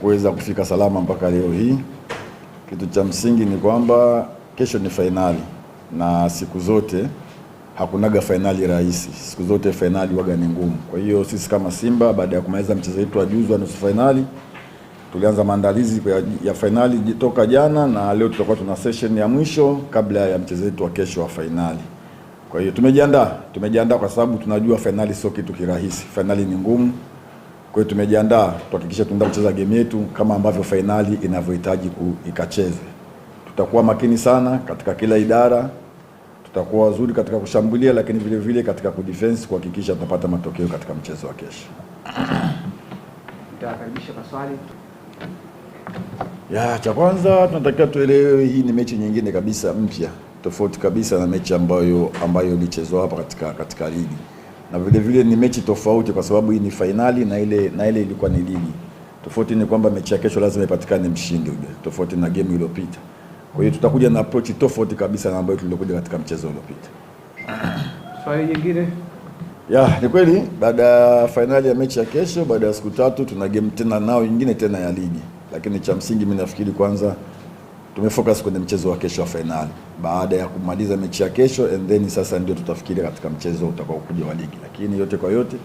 kuweza kufika salama mpaka leo hii. Kitu cha msingi ni kwamba kesho ni fainali, na siku zote hakunaga fainali rahisi. Siku zote fainali waga ni ngumu. Kwa hiyo sisi kama Simba, baada ya kumaliza mchezo wetu wa juzi wa nusu fainali, tulianza maandalizi ya fainali toka jana, na leo tutakuwa tuna session ya mwisho kabla ya mchezo wetu wa kesho wa fainali. Kwa hiyo tumejiandaa kwa sababu tunajua fainali sio kitu kirahisi. Fainali ni ngumu. Kwa hiyo tumejiandaa tuhakikisha tunaenda kucheza game yetu kama ambavyo fainali inavyohitaji ikacheze. Tutakuwa makini sana katika kila idara. Tutakuwa wazuri katika kushambulia, lakini vile vile katika kudefense kuhakikisha tunapata matokeo katika mchezo wa kesho. Nitakaribisha kwa swali. Cha kwanza tunatakiwa tuelewe hii ni mechi nyingine kabisa mpya, tofauti kabisa na mechi ambayo ilichezwa hapa katika ligi. Na vile vile ni mechi tofauti kwa sababu hii ni fainali na ile ilikuwa ni ligi. Tofauti ni kwamba mechi ya kesho lazima ipatikane mshindi uje, tofauti na game iliyopita. Kwa hiyo tutakuja na approach tofauti kabisa na ambayo tulikuja katika mchezo uliopita. Swali jingine? Ni kweli baada ya fainali ya mechi ya kesho, baada ya siku 3 tuna game tena nao nyingine tena ya ligi. Lakini cha msingi mimi nafikiri kwanza tumefocus kwenye mchezo wa kesho wa fainali. Baada ya kumaliza mechi ya kesho and then sasa ndio tutafikiria katika mchezo utakaokuja wa ligi. Lakini yote kwa yote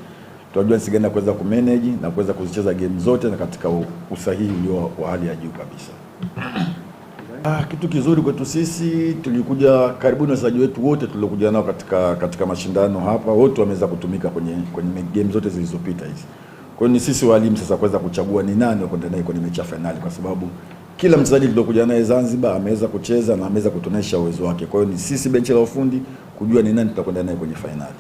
tunajua jinsi gani kuweza kumanage na kuweza kuzicheza game zote na katika usahihi ulio wa hali ya juu kabisa. Kitu kizuri kwetu sisi, tulikuja karibuni wachezaji wetu wote tuliokuja nao katika mashindano hapa wote wameweza kutumika kwenye game zote zilizopita hizi. Kwa hiyo ni sisi walimu sasa kuweza kuchagua ni nani wakwenda naye kwenye mechi ya finali, kwa sababu kila mchezaji tuliokuja naye Zanzibar ameweza kucheza na ameweza kutonesha uwezo wake. Kwa hiyo ni sisi benchi la ufundi kujua ni nani tutakwenda naye kwenye finali.